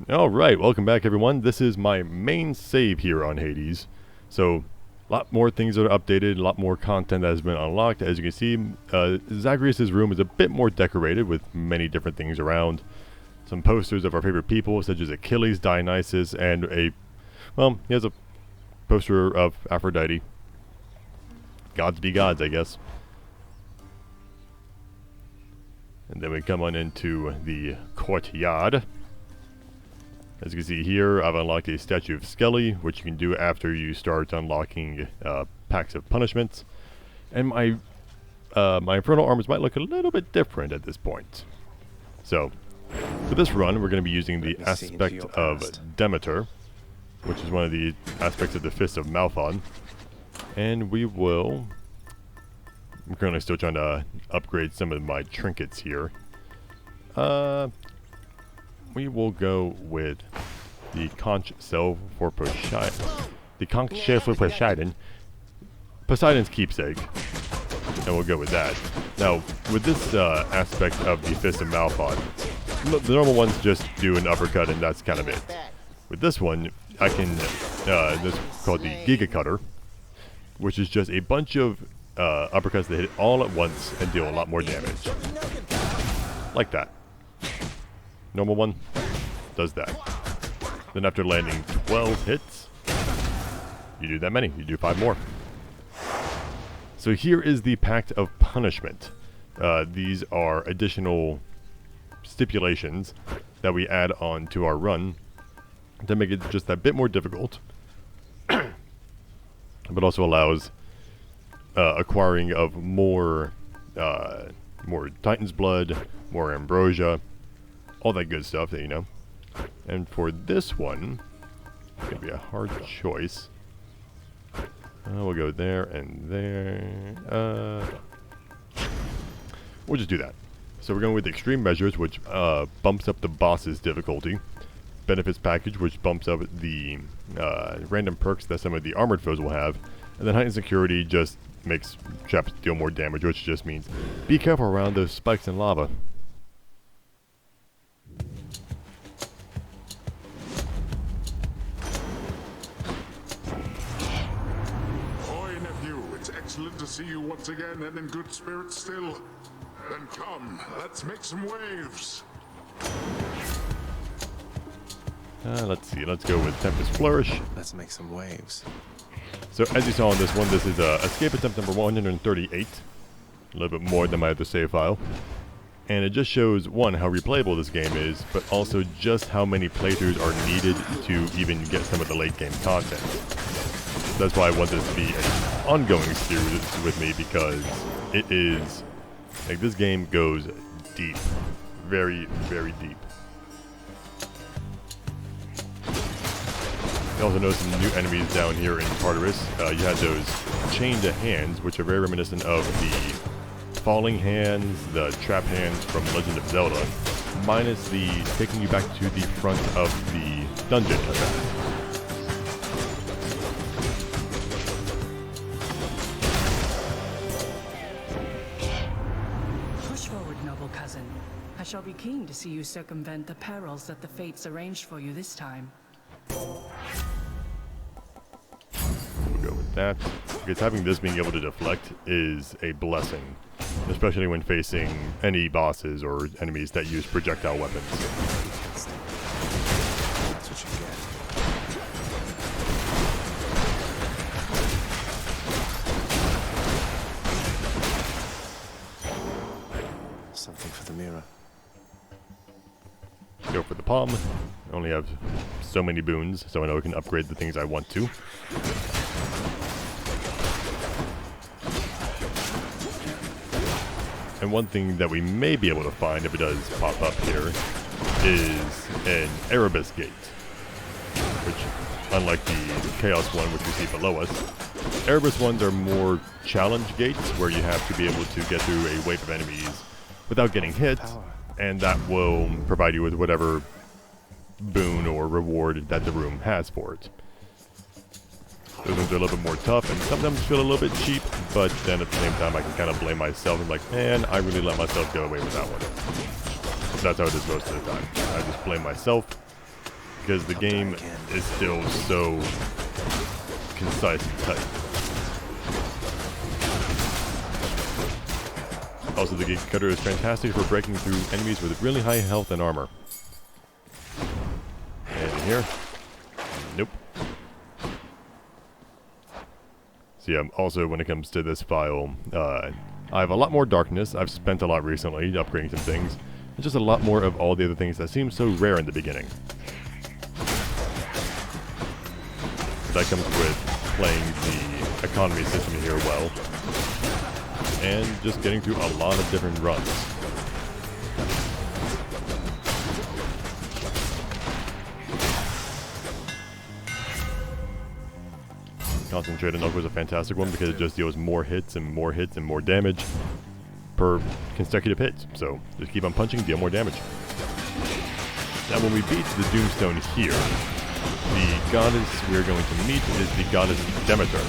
Alright, welcome back everyone. This is my main save here on Hades. So, a lot more things are updated, a lot more content that has been unlocked. As you can see, Zagreus' room is a bit more decorated with many different things around. Some posters of our favorite people, such as Achilles, Dionysus, and he has a poster of Aphrodite. Gods be gods, I guess. And then we come on into the courtyard. As you can see here, I've unlocked a statue of Skelly, which you can do after you start unlocking packs of punishments. And my infernal armors might look a little bit different at this point. So, for this run, we're going to be using the aspect of Demeter, which is one of the aspects of the Fist of Malphon. And we will... I'm currently still trying to upgrade some of my trinkets here. We will go with the conch shell for Poseidon. The conch shell for Poseidon. Poseidon's keepsake. And we'll go with that. Now, with this aspect of the Fist of Malphon, the normal ones just do an uppercut and that's kind of it. With this one, I can, this is called the Giga Cutter, which is just a bunch of uppercuts that hit all at once and deal a lot more damage. Like that. Normal one does that. Then after landing 12 hits, you do that many. You do 5 more. So here is the Pact of Punishment. These are additional stipulations that we add on to our run to make it just a bit more difficult, but also allows acquiring of more Titan's Blood, more Ambrosia, all that good stuff that you know. And for this one, it's going to be a hard choice. We'll go there and there. We'll just do that. So we're going with Extreme Measures, which bumps up the boss's difficulty. Benefits Package, which bumps up the random perks that some of the armored foes will have. And then Heightened Security just makes traps deal more damage, which just means be careful around those spikes in lava. Excellent to see you once again and in good spirits still. Then come, let's make some waves. Let's see, let's go with Tempest Flourish. Let's make some waves. So as you saw in this one, this is escape attempt number 138. A little bit more than my other save file. And it just shows, one, how replayable this game is, but also just how many playthroughs are needed to even get some of the late game content. That's why I want this to be an ongoing series with me, because it is, like, this game goes deep. Very, very deep. You also notice some new enemies down here in Tartarus. You had those chained hands, which are very reminiscent of the falling hands, the trap hands from Legend of Zelda, minus the taking you back to the front of the dungeon event. I shall be keen to see you circumvent the perils that the fates arranged for you this time. We'll go with that, because having this being able to deflect is a blessing, especially when facing any bosses or enemies that use projectile weapons. That's what you get. Something for the mirror. Go for the palm. I only have so many boons, so I know I can upgrade the things I want to. And one thing that we may be able to find, if it does pop up here, is an Erebus Gate, which, unlike the Chaos one which we see below us, Erebus ones are more challenge gates, where you have to be able to get through a wave of enemies without getting hit, and that will provide you with whatever boon or reward that the room has for it. Those ones are a little bit more tough and sometimes feel a little bit cheap, but then at the same time I can kind of blame myself and like, man, I really let myself get away with that one. That's how it is most of the time. I just blame myself because the game is still so concise and tight. Also, the Gate Cutter is fantastic for breaking through enemies with really high health and armor. And in here? Nope. So yeah, also when it comes to this file, I have a lot more darkness. I've spent a lot recently upgrading some things. And just a lot more of all the other things that seem so rare in the beginning. That comes with playing the economy system here well. And just getting through a lot of different runs. Concentrated Knuckle is a fantastic one because it just deals more hits and more hits and more damage per consecutive hits. So just keep on punching, deal more damage. Now when we beat the Doomstone here, the goddess we're going to meet is the goddess Demeter.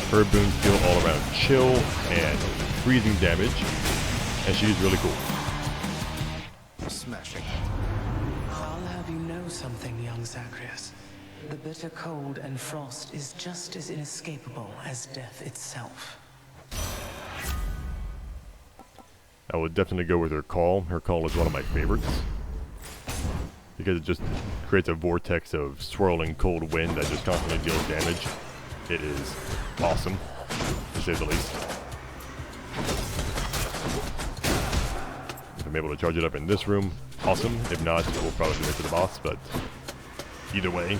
Her boons deal all around chill and freezing damage, and she's really cool. Smashing. I'll have you know something, young Zagreus. The bitter cold and frost is just as inescapable as death itself. I would definitely go with her call. Her call is one of my favorites. Because it just creates a vortex of swirling cold wind that just constantly deals damage. It is awesome, to say the least. If I'm able to charge it up in this room, awesome. If not, we'll probably do it to the boss, but either way.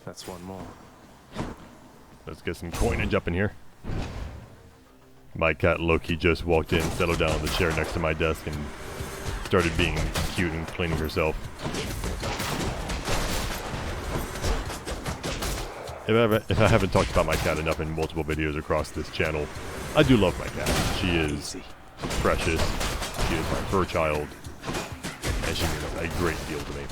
That's one more. Let's get some coinage up in here. My cat Loki just walked in, settled down on the chair next to my desk, and started being cute and cleaning herself. If I haven't talked about my cat enough in multiple videos across this channel, I do love my cat. She is precious. She is my fur child, and she means a great deal to me.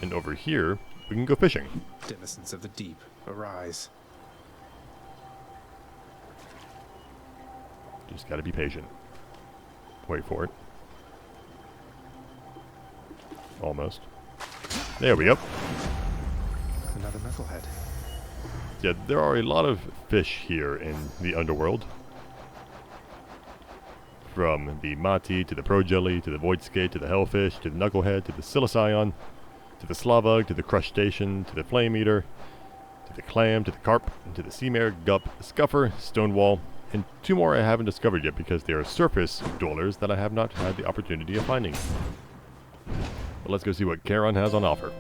And over here, we can go fishing. Denizens of the deep, arise. Just gotta be patient. Wait for it. Almost. There we go. Another metalhead. Yeah, there are a lot of fish here in the Underworld. From the Mati, to the Projelly, to the Void Skate, to the Hellfish, to the Knucklehead, to the Silicyon, to the Slavug, to the Crustacean, to the Flame Eater, to the Clam, to the Carp, to the Seamare, Gup, Scuffer, Stonewall, and two more I haven't discovered yet because they are surface dwellers that I have not had the opportunity of finding. But let's go see what Charon has on offer.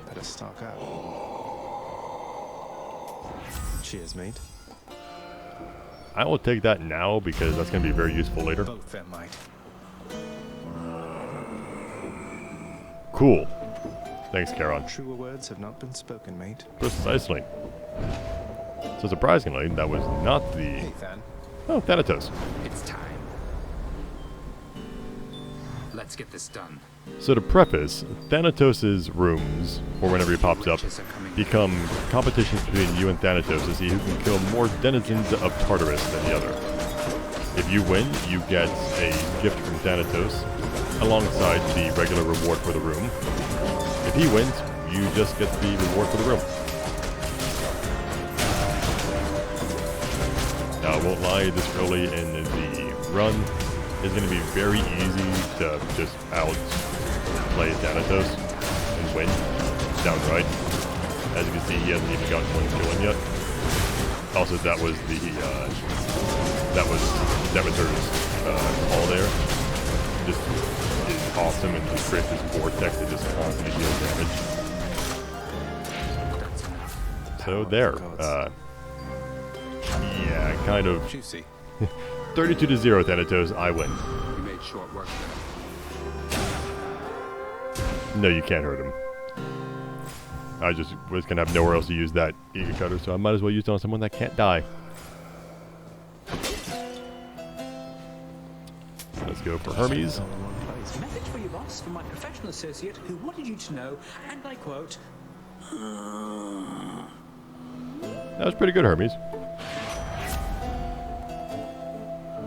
Better stock up. Cheers, mate. I will take that now because that's going to be very useful later. Both them might. Cool. Thanks, Charon. Truer words have not been spoken, mate. Precisely. So surprisingly, that was not the... Hey, Than. Oh, Thanatos. It's time. Let's get this done. So to preface, Thanatos' rooms, or whenever he pops up, become competitions between you and Thanatos to see who can kill more denizens of Tartarus than the other. If you win, you get a gift from Thanatos, alongside the regular reward for the room. If he wins, you just get the reward for the room. Now, I won't lie, this early in the run is going to be very easy to just outplay Thanatos and win downright. As you can see, he hasn't even gotten one kill in yet. Also, that was Demeter's call there. Just is awesome and just creates this vortex that just constantly deals damage. So there. Yeah, kind of. Juicy. 32-0 Thanatos, I win. We made short work there. No, you can't hurt him. I just was gonna have nowhere else to use that Giga Cutter, so I might as well use it on someone that can't die. Let's go for Hermes. Message for you, boss, from my professional associate who wanted you to know, and I quote, That was pretty good, Hermes.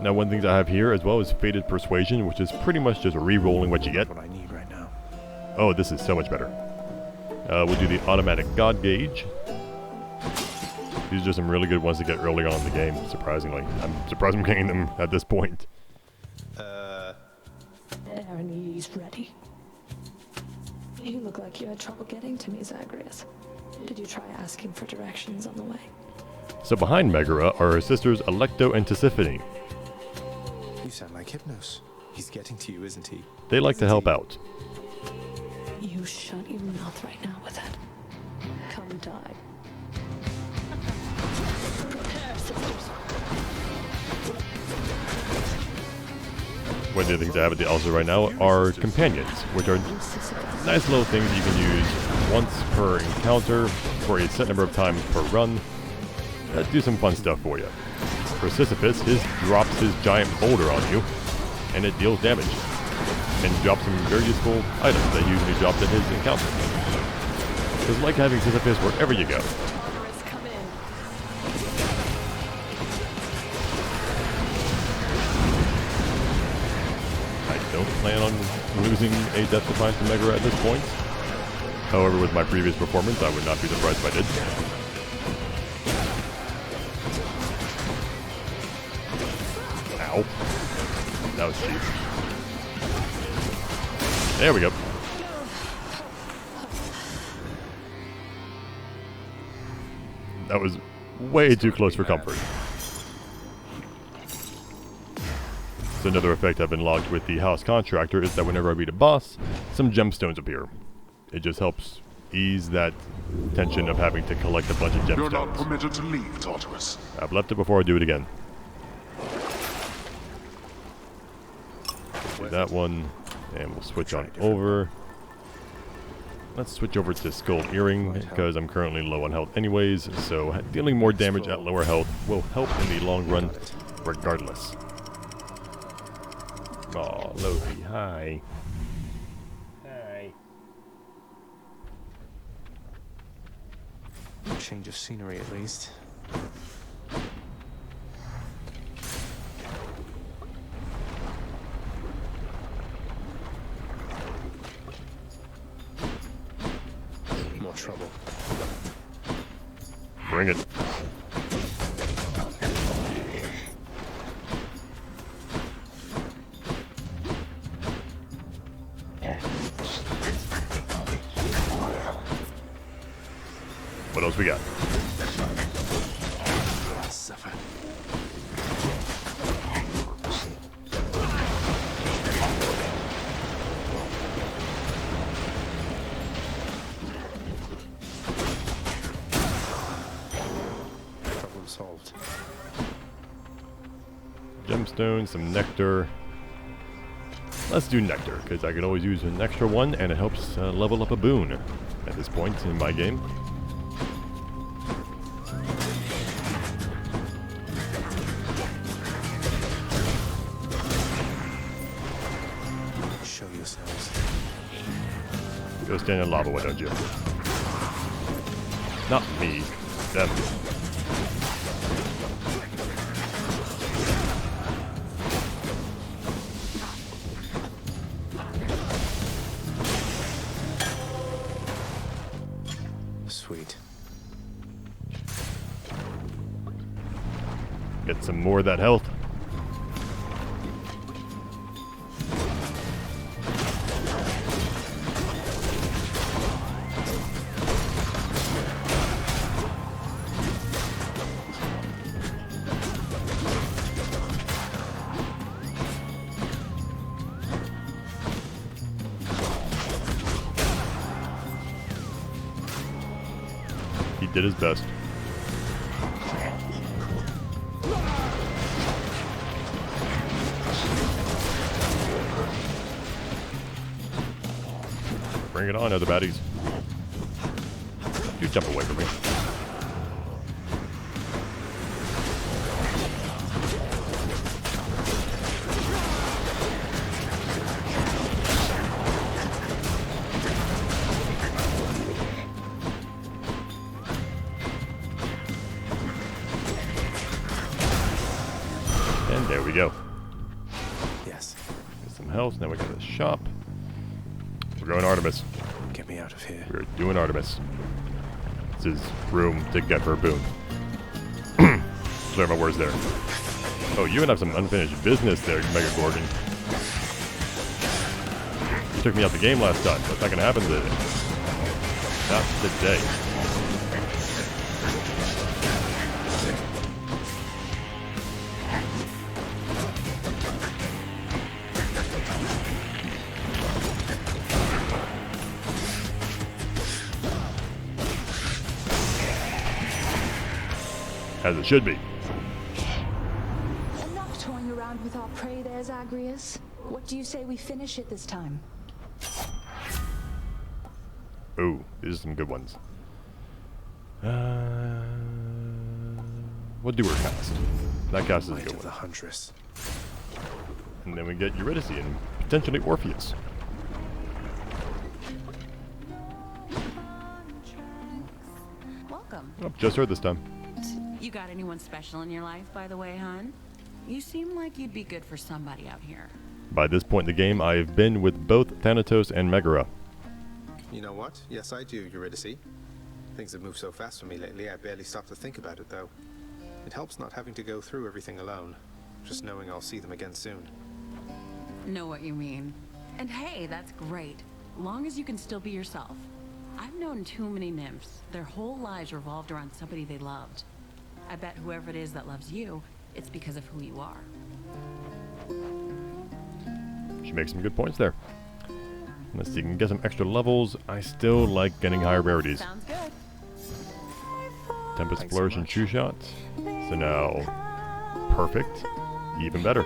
Now, one thing I have here as well is Fated Persuasion, which is pretty much just re-rolling what you get. What I need right now. Oh, this is so much better. We'll do the automatic God Gauge. These are just some really good ones to get early on in the game, surprisingly. I'm surprised I'm getting them at this point. He's ready. You look like you had trouble getting to me, Zagreus. Did you try asking for directions on the way? So behind Megara are her sisters Alecto and Tisiphone. You sound like Hypnos. He's getting to you, isn't he? They like to help out. You shut your mouth right now with it. Come die. Prepare, sisters. One of the things I have at the altar right now are companions, which are nice little things you can use once per encounter for a set number of times per run that do some fun stuff for you. For Sisyphus, his drops his giant boulder on you, and it deals damage, and drops some very useful items that usually dropped in his encounter. It's like having Sisyphus wherever you go. Come in. I don't plan on losing a Death Defiance to Megara at this point. However, with my previous performance, I would not be surprised if I did. Ow. That was cheap. There we go. That was way too close for comfort. So another effect I've been logged with the House Contractor is that whenever I beat a boss, some gemstones appear. It just helps ease that tension of having to collect a bunch of You're not gemstones. permitted to leave, Tartarus. I've left it before I do it again. Do that one, and we'll switch on over. Let's switch over to Skull Earring, because I'm currently low on health anyways, so dealing more damage at lower health will help in the long run, regardless. Aw, Loki, hi. Hi. Change of scenery, at least. More trouble. Bring it. What else we got? Suffer. Problem solved. Gemstone, some nectar. Let's do nectar, because I can always use an extra one, and it helps level up a boon at this point in my game. Show yourselves. Go stand in lava, why don't you? Not me, them. Sweet. Get some more of that health. He did his best. Bring it on, other baddies. You jump away from me. And there we go. Yes. Get some health. Now we got the shop. We're going Artemis. Get me out of here. We're doing Artemis. This is room to get her boon. Clear my words there. Oh, you even have some unfinished business there, Mega Gorgon. You took me out the game last time. That's not gonna happen today. Not today. As it should be. Enough toying around with our prey there, Zagreus. What do you say we finish it this time? Ooh, these are some good ones. We'll do her cast. That cast is a Might good of the one. Huntress. And then we get Eurydice and potentially Orpheus. Welcome. Oh, just her this time. You got anyone special in your life, by the way, hon? You seem like you'd be good for somebody out here. By this point in the game, I have been with both Thanatos and Megara. You know what? Yes, I do, Eurydice. Things have moved so fast for me lately, I barely stop to think about it, though. It helps not having to go through everything alone. Just knowing I'll see them again soon. Know what you mean. And hey, that's great. Long as you can still be yourself. I've known too many nymphs. Their whole lives revolved around somebody they loved. I bet whoever it is that loves you, it's because of who you are. She makes some good points there. Let's see, you can get some extra levels. I still like getting higher rarities. Sounds good. Tempest Thanks so Flourish and much. True Shot. So now, perfect. Even better.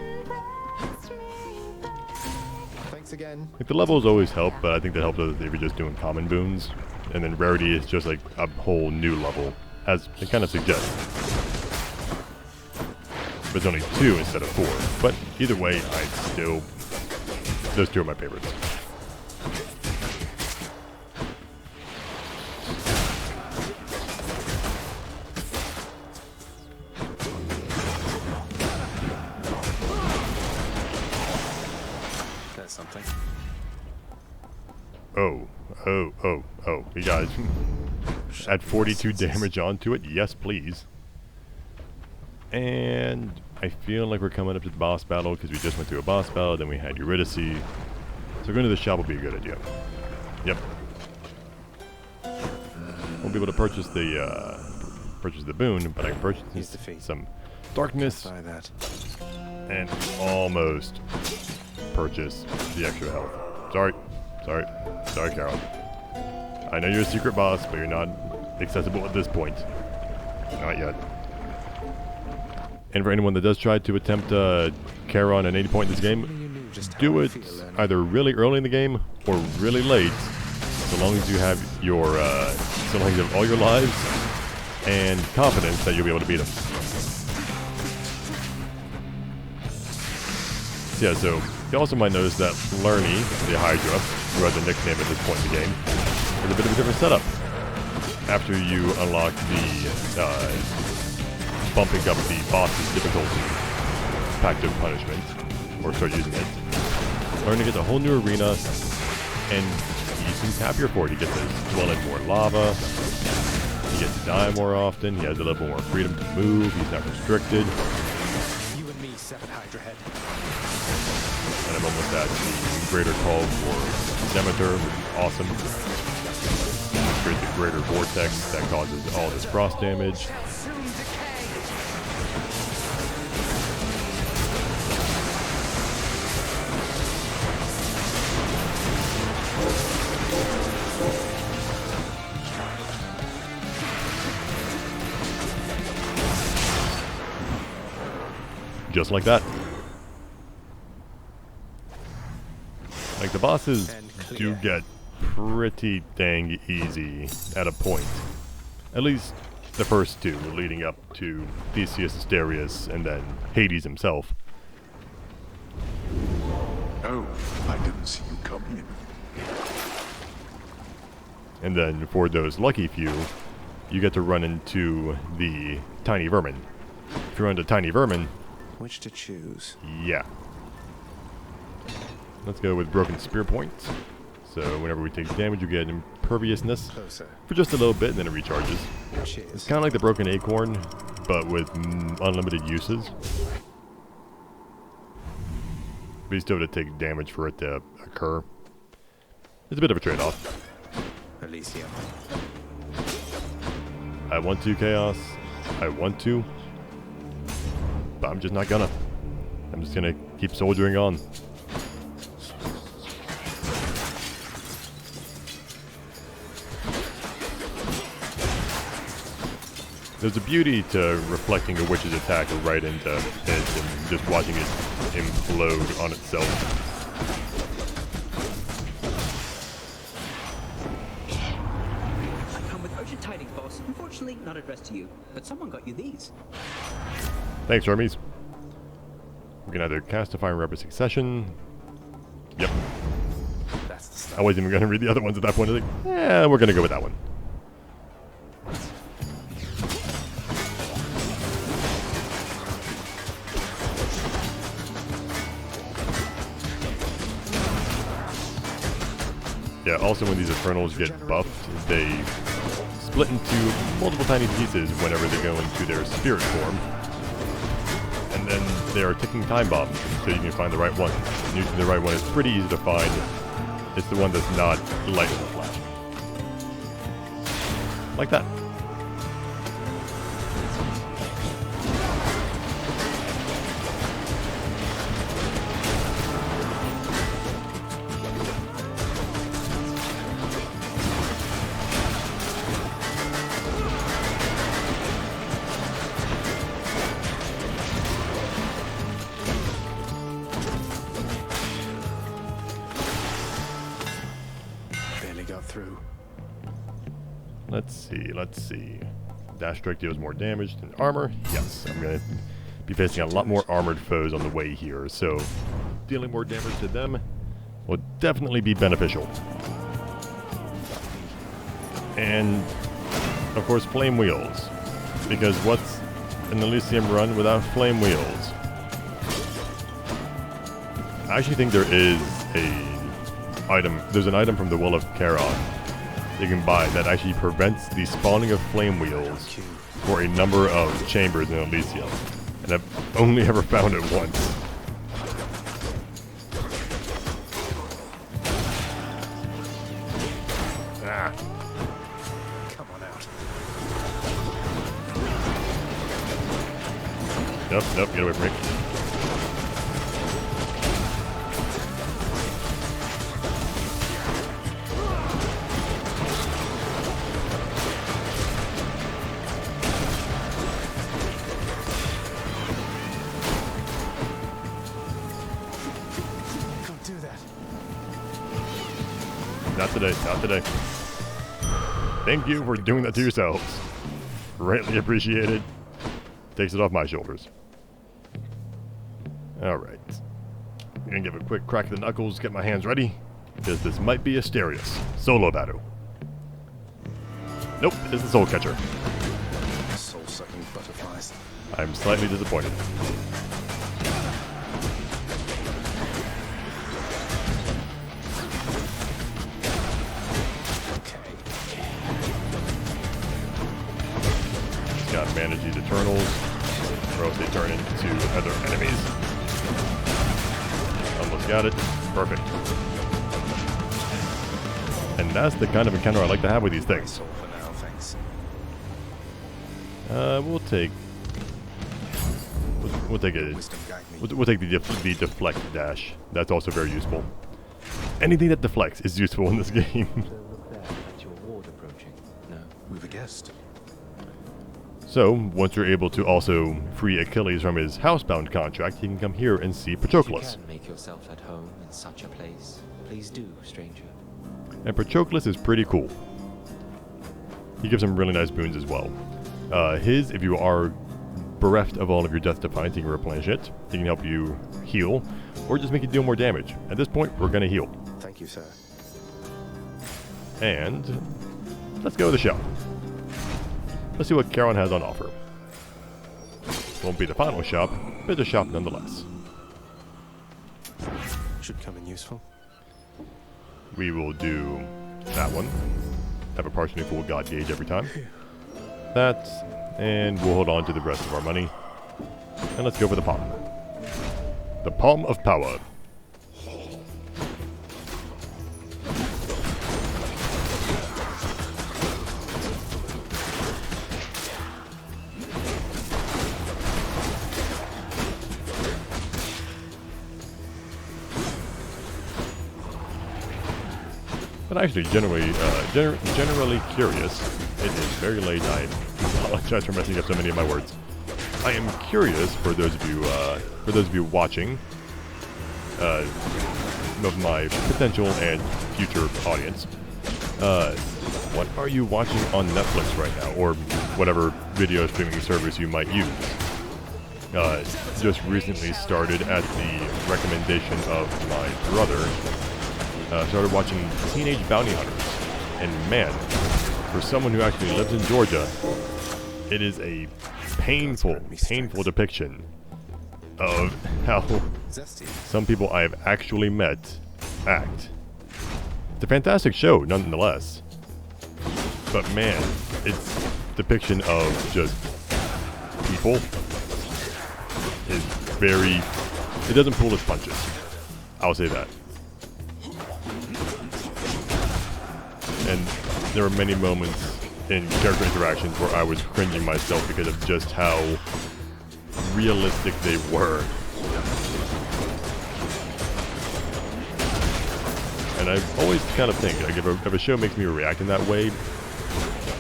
Thanks again. Like the levels always help, but I think that helps if you're just doing common boons. And then rarity is just like a whole new level, as it kind of suggests. But it's only 2 instead of 4. But either way, I still... Those 2 are my favorites. That's something. Oh. You guys add 42 damage onto it? Yes, please. And I feel like we're coming up to the boss battle because we just went through a boss battle, then we had Eurydice. So going to the shop will be a good idea. Yep. Won't be able to purchase the boon, but I can purchase Here's the fee. some darkness Buy that. and almost purchase the extra health. Sorry, Carol. I know you're a secret boss, but you're not accessible at this point. Not yet. And for anyone that does try to attempt Charon at any point in this game, You knew just how do I it feel, learning. either really early in the game or really late, so long as you have your, so long as you have all your lives and confidence that you'll be able to beat them. Yeah, so you also might notice that Lerny, the Hydra, who has a nickname at this point in the game, is a bit of a different setup. After you unlock the bumping up the boss's difficulty pact of punishment, or start using it, Lerny gets a whole new arena, and he seems happier for it. He gets to dwell in more lava, he gets to die more often, he has a little more freedom to move, he's not restricted. You and me, Seven Hydra Head. And I'm almost at the greater call for Demeter, which is awesome. Create the greater vortex that causes all this frost damage. Just like that. Like the bosses do get pretty dang easy at a point. At least the first two, leading up to Theseus, Asterius, and then Hades himself. Oh, I didn't see you come in. And then for those lucky few, you get to run into the tiny vermin. If you run into tiny vermin, Which to choose? yeah. Let's go with broken spear points. So whenever we take damage, you get imperviousness Closer. for just a little bit, and then it recharges. It's Cheers. kind of like the broken acorn, but with unlimited uses. But you still have to take damage for it to occur. It's a bit of a trade-off. Elysium. I want to, Chaos. I want to. But I'm just not gonna. I'm just gonna keep soldiering on. There's a beauty to reflecting a witch's attack right into it and just watching it implode on itself. I come with urgent tidings, boss. Unfortunately, not addressed to you, but someone got you these. Thanks, Hermes. We can either cast Define Rapid Succession. Yep. That's the stuff. I wasn't even going to read the other ones at that point. I think, we're going to go with that one. Yeah, also when these Infernals get buffed, they split into multiple tiny pieces whenever they go into their spirit form. And then they are ticking time bombs, so you can find the right one. Usually the right one is pretty easy to find. It's the one that's not light in the flash. Like that. Barely got through. Let's see. Dash strike deals more damage than armor. Yes, I'm going to be facing a lot more armored foes on the way here, so dealing more damage to them will definitely be beneficial. And, of course, flame wheels. Because what's an Elysium run without flame wheels? I actually think there is there's an item from the Will of Charon you can buy that actually prevents the spawning of flame wheels for a number of chambers in Elysium. And I've only ever found it once. Ah. Come on out. Nope, get away from me. Don't do that. Not today, not today. Thank you for doing that to yourselves. Greatly appreciated. Takes it off my shoulders. Alright. I'm gonna give a quick crack at the knuckles, get my hands ready, because this might be Asterius. Solo battle. Nope, it's the Soul Catcher. Soul-sucking butterflies. I'm slightly disappointed. Okay. Just gotta manage these Eternals, or else they turn into other enemies. Almost got it. Perfect. And that's the kind of encounter I like to have with these things. Soul for now, thanks. We'll take a Wisdom guide me. we'll take the deflect dash. That's also very useful. Anything that deflects is useful in this game. Look there at your ward approaching. No. We've a guest. So once you're able to also free Achilles from his housebound contract, he can come here and see If Patroclus. you can make yourself at home in such a place, please do, stranger. And Patroclus is pretty cool. He gives some really nice boons as well. If you are bereft of all of your Death Defiance, you can replenish it. He can help you heal, or just make you deal more damage. At this point, we're gonna heal. Thank you, sir. And let's go to the shop. Let's see what Charon has on offer. Won't be the final shop, but it's a shop nonetheless. Should come in useful. We will do that one. Have a partially full god gauge every time. That, and we'll hold on to the rest of our money. And let's go for the palm. The Palm of Power. But actually, generally curious. It is very late. I apologize for messing up so many of my words. I am curious for those of you watching, of my potential and future audience. What are you watching on Netflix right now, or whatever video streaming service you might use? Just recently started at the recommendation of my brother. Started watching Teenage Bounty Hunters, and man, for someone who actually lives in Georgia, it is a painful depiction of how some people I have actually met act. It's a fantastic show, nonetheless, but man, its depiction of just people is very, it doesn't pull its punches. I'll say that. And there were many moments in character interactions where I was cringing myself because of just how realistic they were. And I always kind of think, like, if a show makes me react in that way,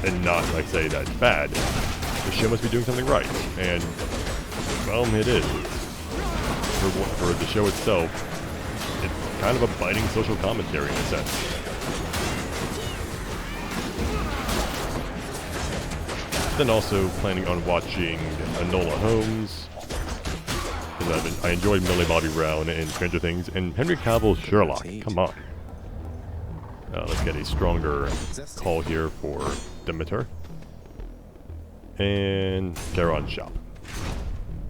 and not, like, say that's bad, the show must be doing something right. And, well, it is. For the show itself, it's kind of a biting social commentary in a sense. Then also planning on watching Enola Holmes. I enjoyed Millie Bobby Brown in Stranger Things, and Henry Cavill's Sherlock. Come on. Let's get a stronger call here for Demeter. And Charon's shop.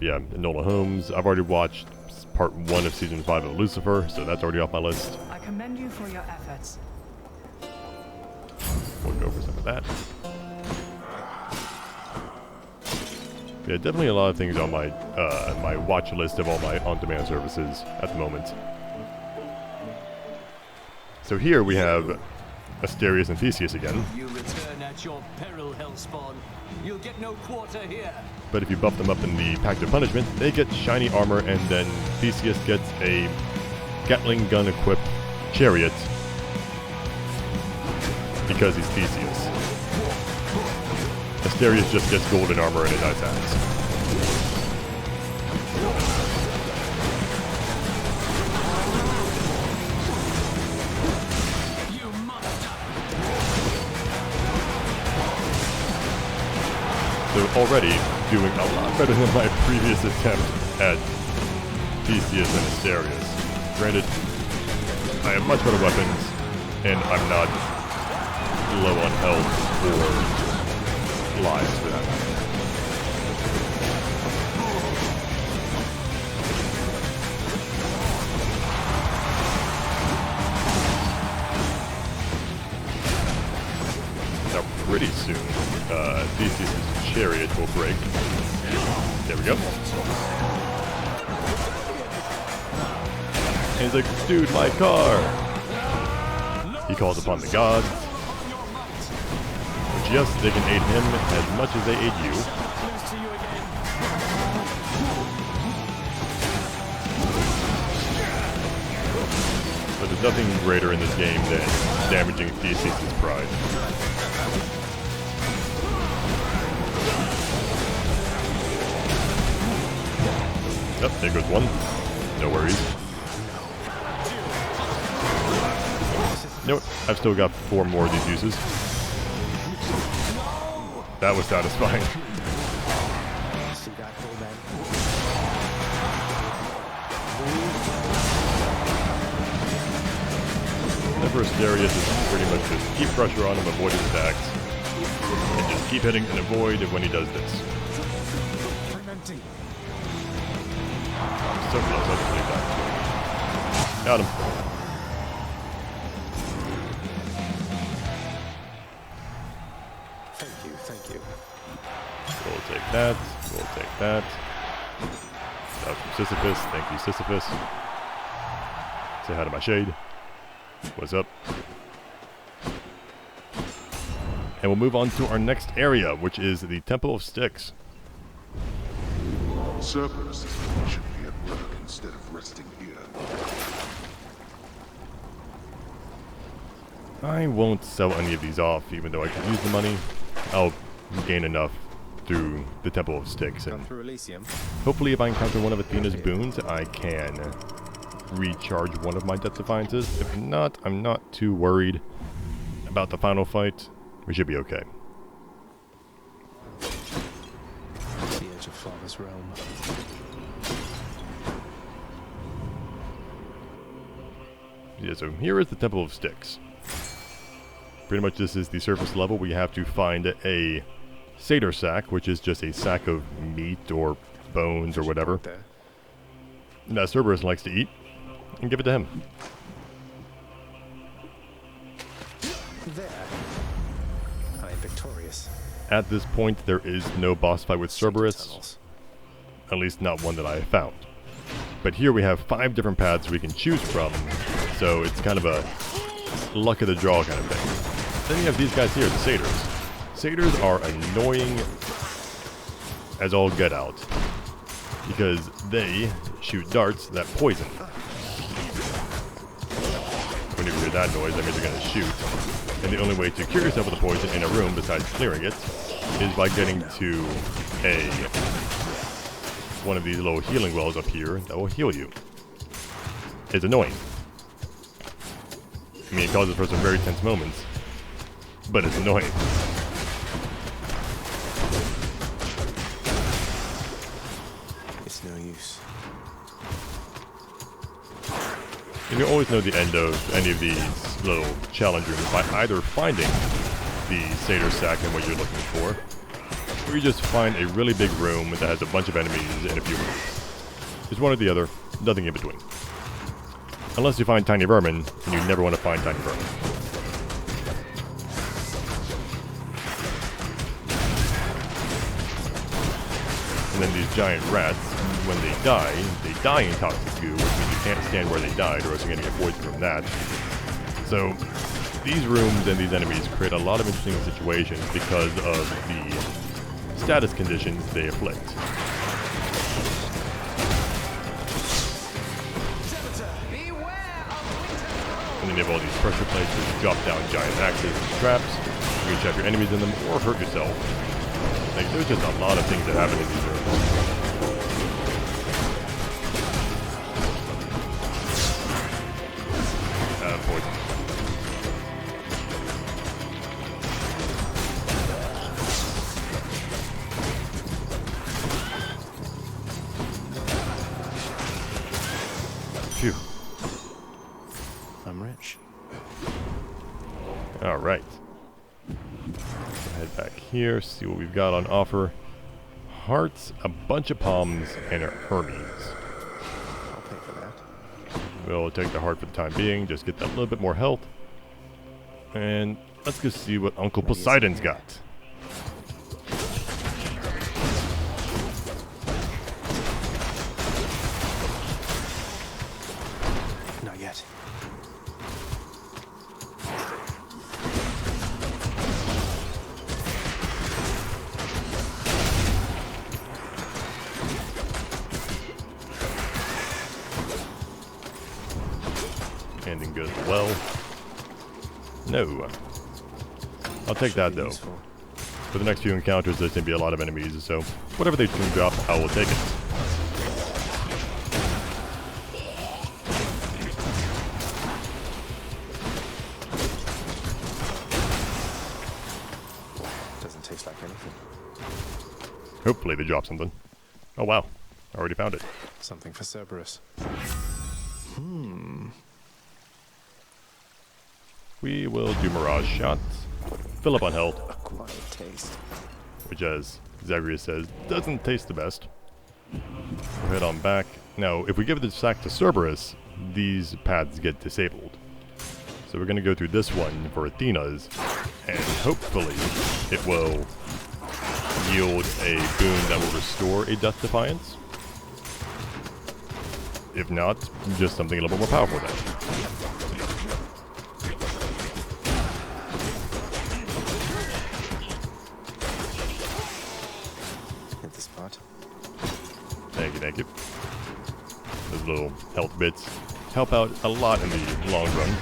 Yeah, Enola Holmes. I've already watched part 1 of season 5 of Lucifer, so that's already off my list. I commend you for your efforts. We'll go for some of that. Yeah, definitely a lot of things on my my watch list of all my on-demand services at the moment. So here we have Asterius and Theseus again. You return at your peril, Hellspawn. You'll get no quarter here. But if you buff them up in the Pact of Punishment, they get shiny armor, and then Theseus gets a Gatling gun-equipped chariot because he's Theseus. Asterius just gets golden armor and a nice axe. So already doing a lot better than my previous attempt at Theseus and Asterius. Granted, I have much better weapons, and I'm not low on health or lives for that matter. Now pretty soon, Theseus' chariot will break. There we go. And he's like, dude, my car! He calls upon the gods. Which, yes, they can aid him as much as they aid you. But there's nothing greater in this game than damaging Theseus' pride. Yep, there goes one. No worries. Nope, I've still got 4 more of these uses. That was satisfying. See that full man? Never Asterius is pretty much just keep pressure on him, avoid his attacks, and just keep hitting and avoid when he does this. So close, I just believe that. Got him. Thank you. We'll take that. We'll take that. Out from Sisyphus. Thank you, Sisyphus. Say hi to my shade. What's up? And we'll move on to our next area, which is the Temple of Styx. Cerberus should be at work instead of resting here. I won't sell any of these off, even though I could use the money. I'll gain enough through the Temple of Styx, and Through Elysium. hopefully if I encounter one of Athena's boons, I can recharge one of my Death Defiances. If not, I'm not too worried about the final fight. We should be okay. The edge of Father's realm. Yeah, so here is the Temple of Styx. Pretty much this is the surface level. We have to find a satyr sack, which is just a sack of meat or bones or whatever that Cerberus likes to eat, and give it to him. There. I am victorious. At this point, there is no boss fight with Cerberus. At least not one that I have found. But here we have 5 different paths we can choose from, so it's kind of a luck of the draw kind of thing. Then you have these guys here, the satyrs. Satyrs are annoying as all get out, because they shoot darts that poison. When you hear that noise, that means they're going to shoot. And the only way to cure yourself of the poison in a room, besides clearing it, is by getting to one of these little healing wells up here that will heal you. It's annoying. I mean, it causes for some very tense moments, but it's annoying. It's no use. And you always know the end of any of these little challenge rooms by either finding the satyr sack and what you're looking for, or you just find a really big room that has a bunch of enemies in a few rooms. It's one or the other, nothing in between. Unless you find tiny vermin, and you never want to find tiny vermin. And then these giant rats, when they die in toxic goo, which means you can't stand where they died, or else you're going to get poisoned from that. So, these rooms and these enemies create a lot of interesting situations because of the status conditions they afflict. And then you have all these pressure plates where you drop down giant axes and traps. You can trap your enemies in them or hurt yourself. Like, there's just a lot of things that happen in these rooms. Poison. Phew. I'm rich. Alright. Head back here, see what we've got on offer. Hearts, a bunch of palms, and a Hermes. I'll pay for that. We'll take the heart for the time being, just get that little bit more health. And let's go see what Uncle Poseidon's got. Not yet. Ending good as well. No. I'll take that though. For the next few encounters, there's going to be a lot of enemies, so whatever they can drop, I will take it. Hopefully they drop something. Oh wow, I already found it. Something for Cerberus. We will do mirage shots. Fill up on health, Acquired taste. which as Zagreus says, doesn't taste the best. We'll head on back. Now, if we give the sack to Cerberus, these paths get disabled. So we're going to go through this one for Athena's, and hopefully it will yield a boon that will restore a Death Defiance. If not, just something a little bit more powerful then. Hit the spot. Thank you, thank you. Those little health bits help out a lot in the long run.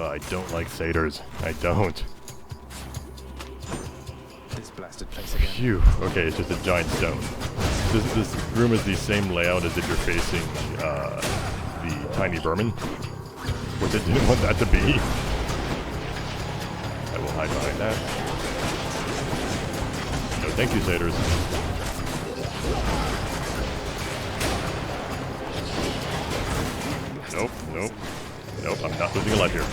I don't like satyrs. I don't. This blasted place again. Phew. Okay, it's just a giant stone. This room is the same layout as if you're facing the tiny vermin, which I didn't want that to be. I will hide behind that. No, thank you, satyrs. Nope, nope. Nope, I'm not losing a life here.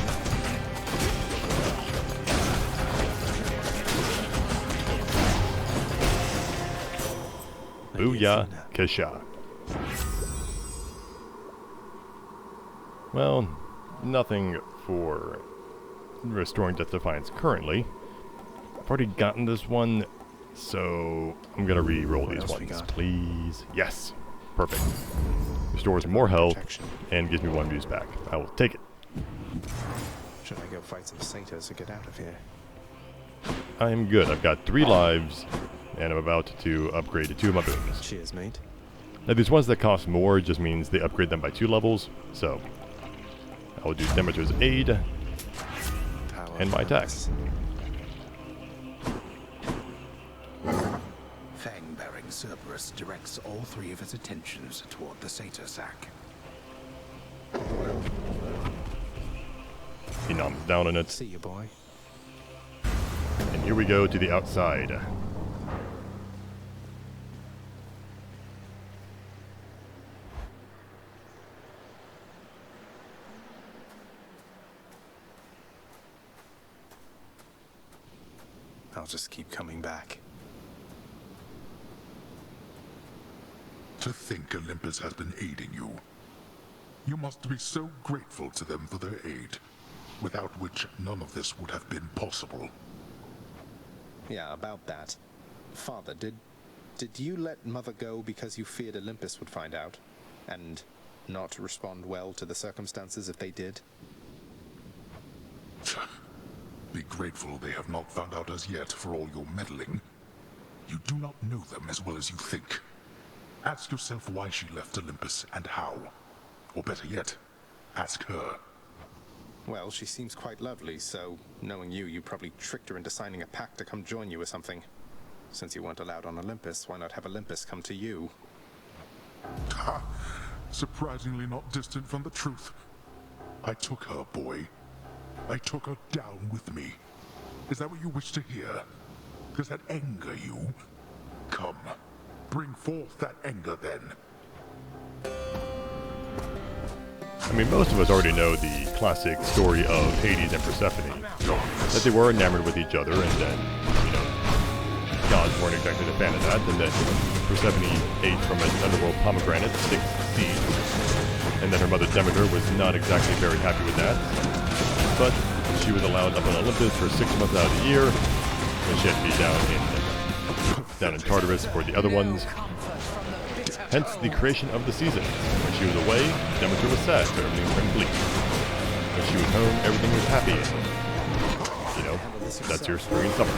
Booyah, Kesha. Well, nothing for restoring Death Defiance currently. I've already gotten this one, so I'm gonna re-roll these ones, please. Yes, perfect. Restores more health and gives me one muse back. I will take it. Should I go fight some satyrs to get out of here? I'm good. I've got 3 lives, and I'm about to upgrade to 2 of my boons. Cheers, mate. Now, these ones that cost more just means they upgrade them by 2 levels, so I will do Demeter's Aid and my attacks. Fang-bearing Cerberus directs all 3 of his attentions toward the satyr sack. He noms down on it. See you, boy. And here we go to the outside. I'll just keep coming back. To think Olympus has been aiding you. You must be so grateful to them for their aid, without which none of this would have been possible. Yeah, about that. Father, did you let Mother go because you feared Olympus would find out? And not respond well to the circumstances if they did? Be grateful they have not found out as yet for all your meddling. You do not know them as well as you think. Ask yourself why she left Olympus and how. Or better yet, ask her. Well, she seems quite lovely, so knowing you probably tricked her into signing a pact to come join you or something. Since you weren't allowed on Olympus, why not have Olympus come to you? Ha! Surprisingly not distant from the truth. I took her, boy. I took her down with me. Is that what you wish to hear? Does that anger you? Come, bring forth that anger then. I mean, most of us already know the classic story of Hades and Persephone. That they were enamored with each other, and then, you know, gods weren't exactly a fan of that, and then Persephone ate from an underworld pomegranate, 6 seeds, and then her mother Demeter was not exactly very happy with that. But she was allowed up on Olympus for 6 months out of the year, and she had to be down in Tartarus for the other ones. Hence the creation of the season. When she was away, Demeter was sad, so everything turned bleak. When she was home, everything was happy. You know, that's your spring and summer.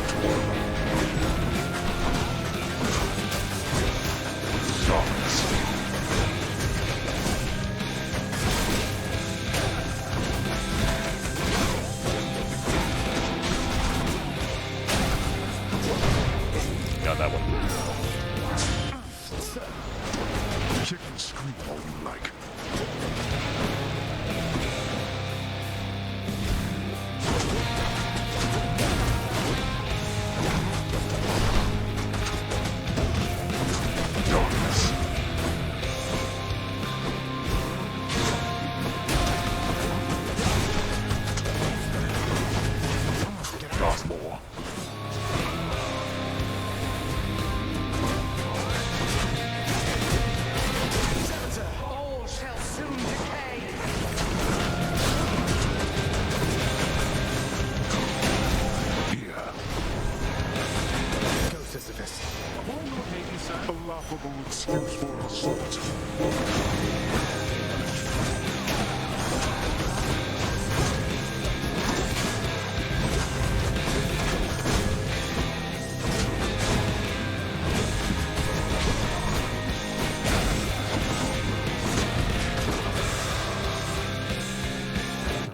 laughable excuse for assault.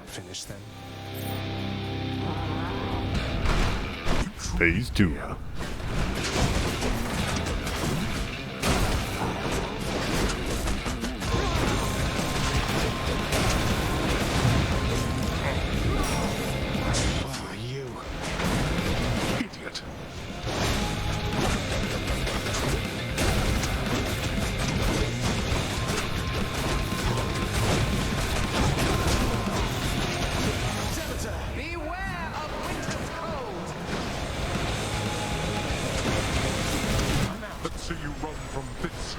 Finish them. Phase 2. See you run from this.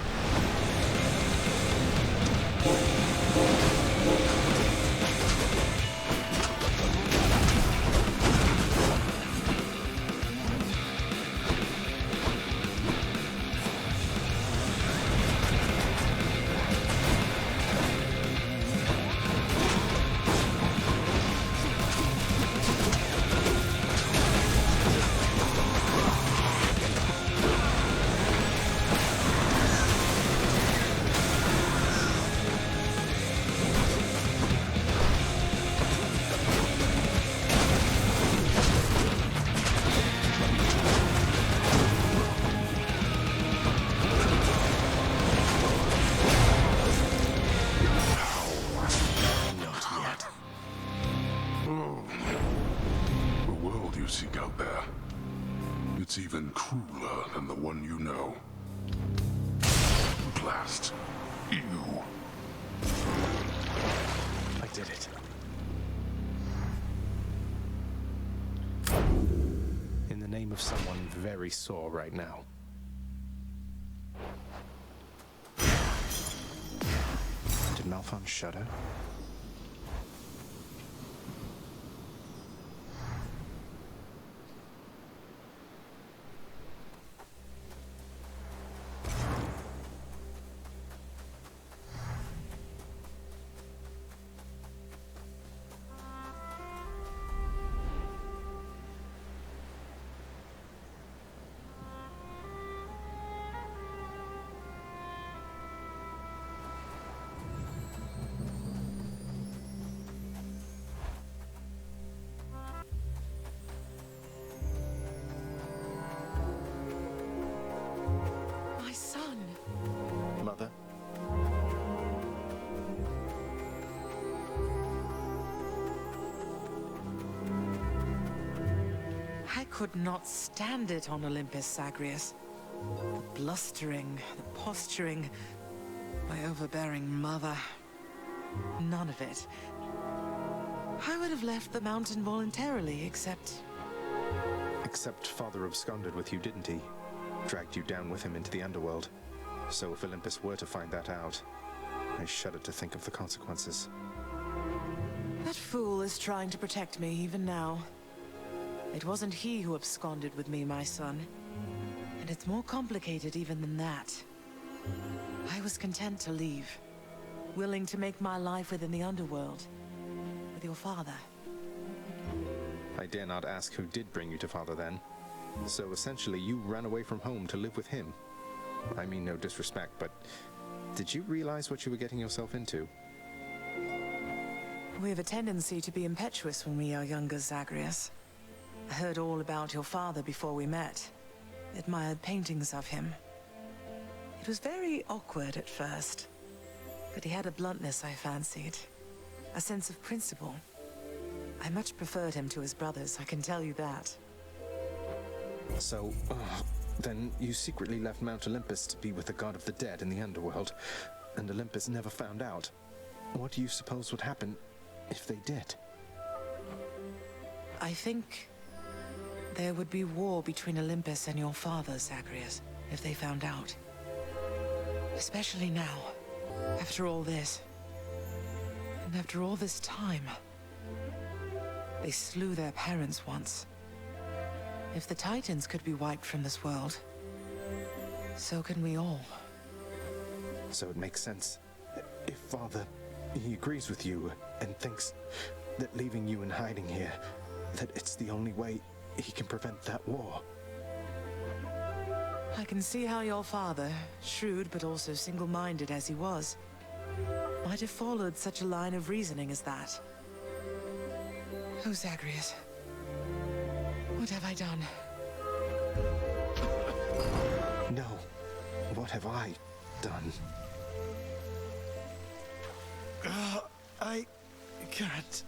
Seek out there. It's even crueler than the one you know. At last, you. I did it. In the name of someone very sore right now. Did Malphon shudder? Mother? I could not stand it on Olympus, Zagreus. The blustering, the posturing, my overbearing mother. None of it. I would have left the mountain voluntarily, except... Except Father absconded with you, didn't he? Dragged you down with him into the Underworld. So if Olympus were to find that out, I shudder to think of the consequences. That fool is trying to protect me even now. It wasn't he who absconded with me, my son. And it's more complicated even than that. I was content to leave, willing to make my life within the Underworld, with your father. I dare not ask who did bring you to Father then. So essentially you ran away from home to live with him. I mean no disrespect, but did you realize what you were getting yourself into? We have a tendency to be impetuous when we are younger, Zagreus. I heard all about your father before we met. Admired paintings of him. It was very awkward at first, but he had a bluntness I fancied. A sense of principle. I much preferred him to his brothers, I can tell you that. So, then you secretly left Mount Olympus to be with the god of the dead in the Underworld, and Olympus never found out. What do you suppose would happen if they did? I think there would be war between Olympus and your father, Zagreus, if they found out. Especially now, after all this. And after all this time. They slew their parents once. If the Titans could be wiped from this world, So can we all. So it makes sense. If Father, he agrees with you and thinks that leaving you in hiding here, that it's the only way he can prevent that war. I can see how your father, shrewd but also single-minded as he was, might have followed such a line of reasoning as that. Oh, Zagreus. What have I done? No. What have I done? I can't.